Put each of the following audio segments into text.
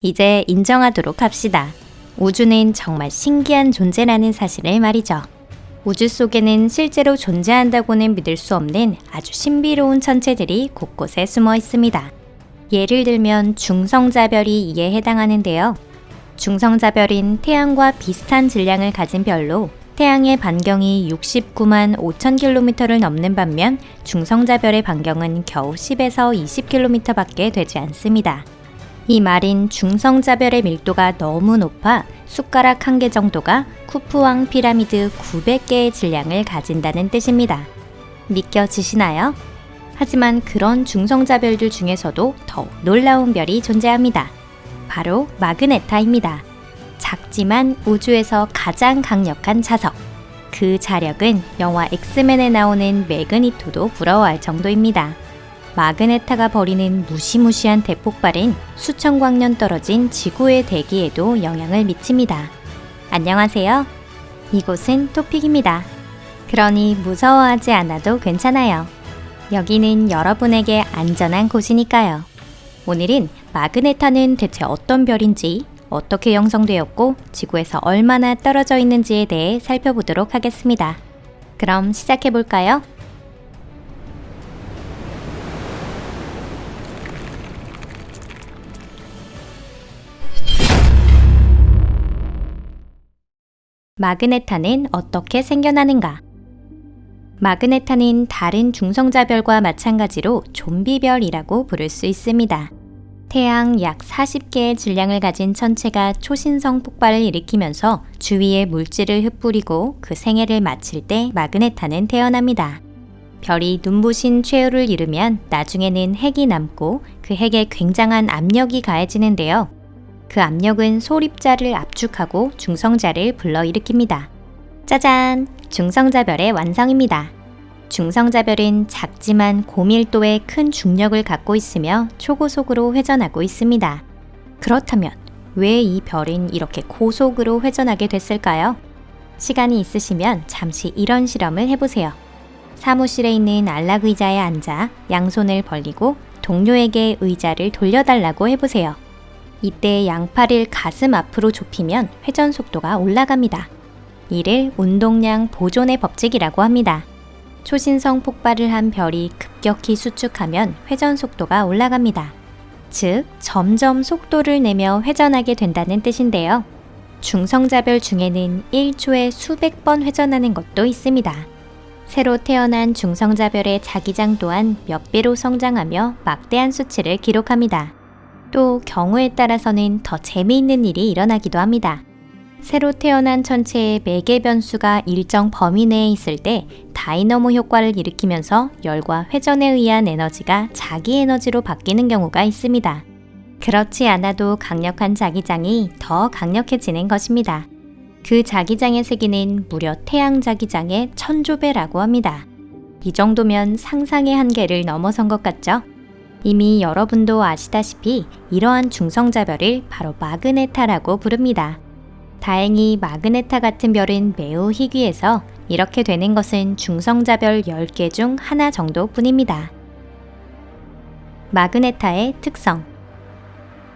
이제 인정하도록 합시다. 우주는 정말 신기한 존재라는 사실을 말이죠. 우주 속에는 실제로 존재한다고는 믿을 수 없는 아주 신비로운 천체들이 곳곳에 숨어 있습니다. 예를 들면 중성자별이 이에 해당하는데요. 중성자별인 태양과 비슷한 질량을 가진 별로 태양의 반경이 69만 5천 킬로미터를 넘는 반면 중성자별의 반경은 겨우 10에서 20km 밖에 되지 않습니다. 이 말인 중성자별의 밀도가 너무 높아 숟가락 한 개 정도가 쿠프왕 피라미드 900개의 질량을 가진다는 뜻입니다. 믿겨지시나요? 하지만 그런 중성자별들 중에서도 더욱 놀라운 별이 존재합니다. 바로 마그네타입니다. 작지만 우주에서 가장 강력한 자석. 그 자력은 영화 엑스맨에 나오는 매그니토도 부러워할 정도입니다. 마그네타가 벌이는 무시무시한 대폭발은 수천 광년 떨어진 지구의 대기에도 영향을 미칩니다. 안녕하세요. 이곳은 토픽입니다. 그러니 무서워하지 않아도 괜찮아요. 여기는 여러분에게 안전한 곳이니까요. 오늘은 마그네타는 대체 어떤 별인지, 어떻게 형성되었고 지구에서 얼마나 떨어져 있는지에 대해 살펴보도록 하겠습니다. 그럼 시작해볼까요? 마그네타는 어떻게 생겨나는가? 마그네타는 다른 중성자별과 마찬가지로 좀비별이라고 부를 수 있습니다. 태양 약 40개의 질량을 가진 천체가 초신성 폭발을 일으키면서 주위에 물질을 흩뿌리고 그 생애를 마칠 때 마그네타는 태어납니다. 별이 눈부신 최후를 이루면 나중에는 핵이 남고 그 핵에 굉장한 압력이 가해지는데요. 그 압력은 소립자를 압축하고 중성자를 불러일으킵니다. 짜잔! 중성자별의 완성입니다. 중성자별은 작지만 고밀도의 큰 중력을 갖고 있으며 초고속으로 회전하고 있습니다. 그렇다면 왜 이 별은 이렇게 고속으로 회전하게 됐을까요? 시간이 있으시면 잠시 이런 실험을 해보세요. 사무실에 있는 안락 의자에 앉아 양손을 벌리고 동료에게 의자를 돌려달라고 해보세요. 이때 양팔을 가슴 앞으로 좁히면 회전 속도가 올라갑니다. 이를 운동량 보존의 법칙이라고 합니다. 초신성 폭발을 한 별이 급격히 수축하면 회전 속도가 올라갑니다. 즉, 점점 속도를 내며 회전하게 된다는 뜻인데요. 중성자별 중에는 1초에 수백 번 회전하는 것도 있습니다. 새로 태어난 중성자별의 자기장 또한 몇 배로 성장하며 막대한 수치를 기록합니다. 또 경우에 따라서는 더 재미있는 일이 일어나기도 합니다. 새로 태어난 천체의 매개 변수가 일정 범위 내에 있을 때 다이너모 효과를 일으키면서 열과 회전에 의한 에너지가 자기 에너지로 바뀌는 경우가 있습니다. 그렇지 않아도 강력한 자기장이 더 강력해지는 것입니다. 그 자기장의 세기는 무려 태양 자기장의 1000조배라고 합니다. 이 정도면 상상의 한계를 넘어선 것 같죠? 이미 여러분도 아시다시피 이러한 중성자별을 바로 마그네타라고 부릅니다. 다행히 마그네타 같은 별은 매우 희귀해서 이렇게 되는 것은 중성자별 10개 중 하나 정도뿐입니다. 마그네타의 특성.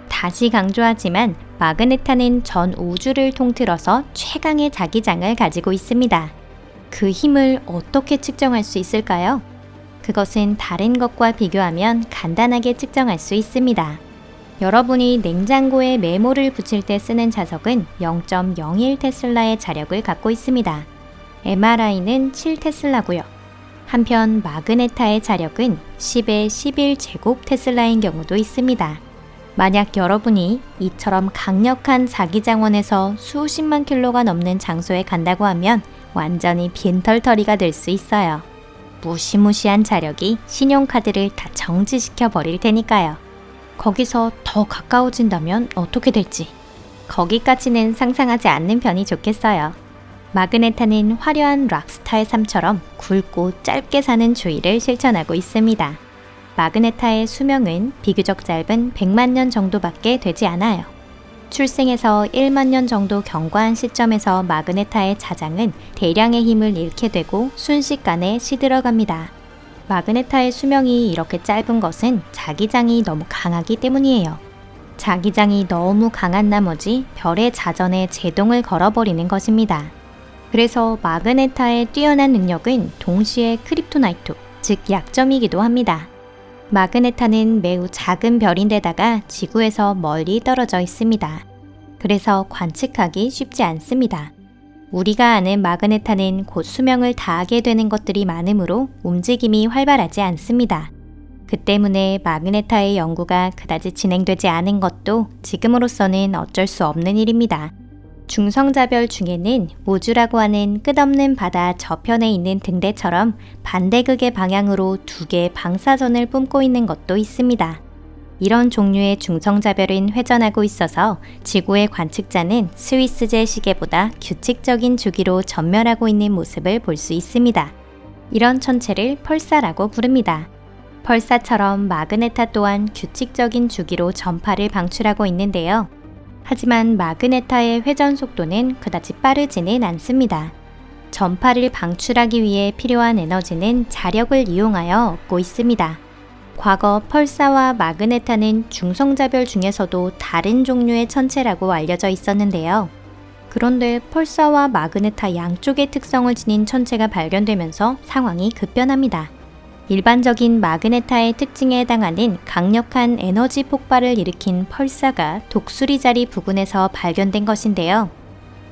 다시 강조하지만 마그네타는 전 우주를 통틀어서 최강의 자기장을 가지고 있습니다. 그 힘을 어떻게 측정할 수 있을까요? 그것은 다른 것과 비교하면 간단하게 측정할 수 있습니다. 여러분이 냉장고에 메모를 붙일 때 쓰는 자석은 0.01 테슬라의 자력을 갖고 있습니다. MRI는 7 테슬라고요. 한편 마그네타의 자력은 10의 11 제곱 테슬라인 경우도 있습니다. 만약 여러분이 이처럼 강력한 자기장원에서 수십만 킬로가 넘는 장소에 간다고 하면 완전히 빈털터리가 될 수 있어요. 무시무시한 자력이 신용카드를 다 정지시켜 버릴 테니까요. 거기서 더 가까워진다면 어떻게 될지 거기까지는 상상하지 않는 편이 좋겠어요. 마그네타는 화려한 락스타의 삶처럼 굵고 짧게 사는 주의를 실천하고 있습니다. 마그네타의 수명은 비교적 짧은 100만 년 정도밖에 되지 않아요. 출생에서 1만 년 정도 경과한 시점에서 마그네타의 자장은 대량의 힘을 잃게 되고 순식간에 시들어갑니다. 마그네타의 수명이 이렇게 짧은 것은 자기장이 너무 강하기 때문이에요. 자기장이 너무 강한 나머지 별의 자전에 제동을 걸어버리는 것입니다. 그래서 마그네타의 뛰어난 능력은 동시에 크립토나이트, 즉 약점이기도 합니다. 마그네타는 매우 작은 별인데다가 지구에서 멀리 떨어져 있습니다. 그래서 관측하기 쉽지 않습니다. 우리가 아는 마그네타는 곧 수명을 다하게 되는 것들이 많으므로 움직임이 활발하지 않습니다. 그 때문에 마그네타의 연구가 그다지 진행되지 않은 것도 지금으로서는 어쩔 수 없는 일입니다. 중성자별 중에는 우주라고 하는 끝없는 바다 저편에 있는 등대처럼 반대극의 방향으로 두 개의 방사선을 뿜고 있는 것도 있습니다. 이런 종류의 중성자별은 회전하고 있어서 지구의 관측자는 스위스제 시계보다 규칙적인 주기로 전멸하고 있는 모습을 볼 수 있습니다. 이런 천체를 펄사라고 부릅니다. 펄사처럼 마그네타 또한 규칙적인 주기로 전파를 방출하고 있는데요. 하지만 마그네타의 회전 속도는 그다지 빠르지는 않습니다. 전파를 방출하기 위해 필요한 에너지는 자력을 이용하여 얻고 있습니다. 과거 펄사와 마그네타는 중성자별 중에서도 다른 종류의 천체라고 알려져 있었는데요. 그런데 펄사와 마그네타 양쪽의 특성을 지닌 천체가 발견되면서 상황이 급변합니다. 일반적인 마그네타의 특징에 해당하는 강력한 에너지 폭발을 일으킨 펄사가 독수리 자리 부근에서 발견된 것인데요.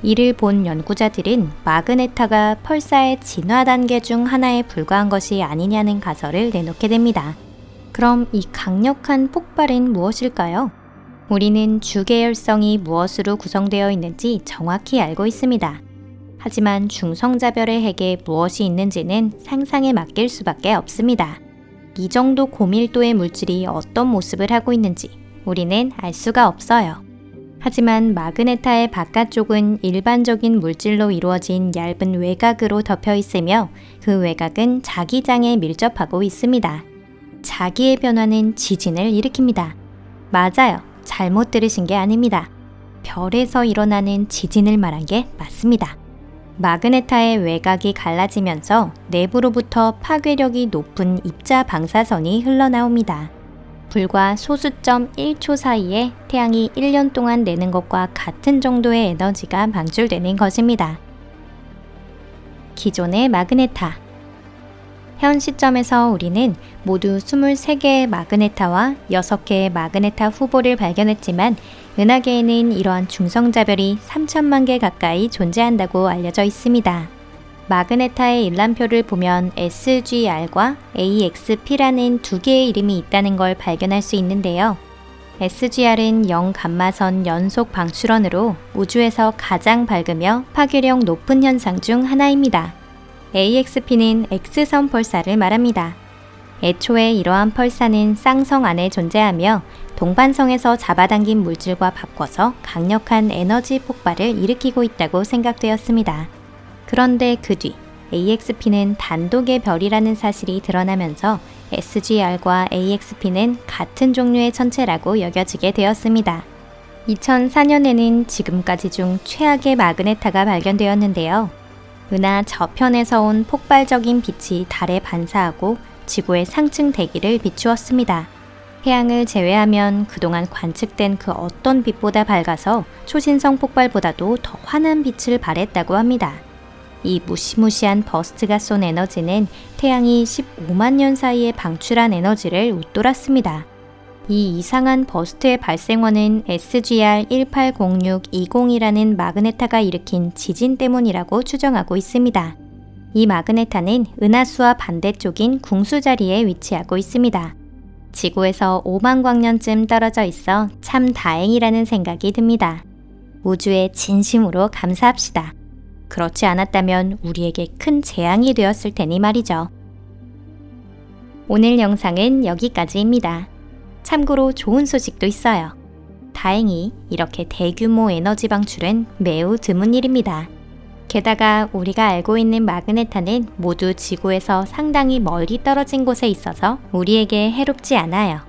이를 본 연구자들은 마그네타가 펄사의 진화 단계 중 하나에 불과한 것이 아니냐는 가설을 내놓게 됩니다. 그럼 이 강력한 폭발은 무엇일까요? 우리는 주계열성이 무엇으로 구성되어 있는지 정확히 알고 있습니다. 하지만 중성자별의 핵에 무엇이 있는지는 상상에 맡길 수밖에 없습니다. 이 정도 고밀도의 물질이 어떤 모습을 하고 있는지 우리는 알 수가 없어요. 하지만 마그네타의 바깥쪽은 일반적인 물질로 이루어진 얇은 외곽으로 덮여 있으며 그 외곽은 자기장에 밀접하고 있습니다. 자기의 변화는 지진을 일으킵니다. 맞아요. 잘못 들으신 게 아닙니다. 별에서 일어나는 지진을 말한 게 맞습니다. 마그네타의 외곽이 갈라지면서 내부로부터 파괴력이 높은 입자 방사선이 흘러나옵니다. 불과 소수점 1초 사이에 태양이 1년 동안 내는 것과 같은 정도의 에너지가 방출되는 것입니다. 기존의 마그네타. 현 시점에서 우리는 모두 23개의 마그네타와 6개의 마그네타 후보를 발견했지만 은하계에는 이러한 중성자별이 3천만 개 가까이 존재한다고 알려져 있습니다. 마그네타의 일람표를 보면 SGR과 AXP라는 두 개의 이름이 있다는 걸 발견할 수 있는데요. SGR은 0감마선 연속 방출원으로 우주에서 가장 밝으며 파괴력 높은 현상 중 하나입니다. AXP는 X선 펄사를 말합니다. 애초에 이러한 펄사는 쌍성 안에 존재하며 동반성에서 잡아당긴 물질과 바꿔서 강력한 에너지 폭발을 일으키고 있다고 생각되었습니다. 그런데 그 뒤 AXP는 단독의 별이라는 사실이 드러나면서 SGR과 AXP는 같은 종류의 천체라고 여겨지게 되었습니다. 2004년에는 지금까지 중 최악의 마그네타가 발견되었는데요. 은하 저편에서 온 폭발적인 빛이 달에 반사하고 지구의 상층 대기를 비추었습니다. 태양을 제외하면 그동안 관측된 그 어떤 빛보다 밝아서 초신성 폭발보다도 더 환한 빛을 발했다고 합니다. 이 무시무시한 버스트가 쏜 에너지는 태양이 15만 년 사이에 방출한 에너지를 웃돌았습니다. 이 이상한 버스트의 발생원은 SGR 180620이라는 마그네타가 일으킨 지진 때문이라고 추정하고 있습니다. 이 마그네타는 은하수와 반대쪽인 궁수 자리에 위치하고 있습니다. 지구에서 5만 광년쯤 떨어져 있어 참 다행이라는 생각이 듭니다. 우주에 진심으로 감사합시다. 그렇지 않았다면 우리에게 큰 재앙이 되었을 테니 말이죠. 오늘 영상은 여기까지입니다. 참고로 좋은 소식도 있어요. 다행히 이렇게 대규모 에너지 방출은 매우 드문 일입니다. 게다가 우리가 알고 있는 마그네타는 모두 지구에서 상당히 멀리 떨어진 곳에 있어서 우리에게 해롭지 않아요.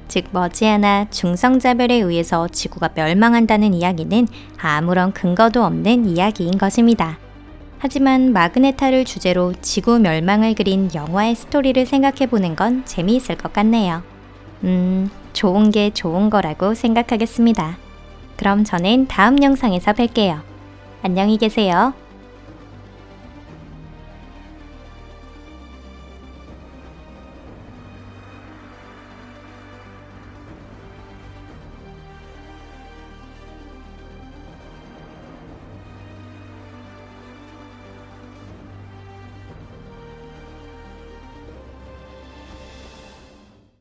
즉 머지않아 중성자별에 의해서 지구가 멸망한다는 이야기는 아무런 근거도 없는 이야기인 것입니다. 하지만 마그네타를 주제로 지구 멸망을 그린 영화의 스토리를 생각해보는 건 재미있을 것 같네요. 좋은 게 좋은 거라고 생각하겠습니다. 그럼 저는 다음 영상에서 뵐게요. 안녕히 계세요.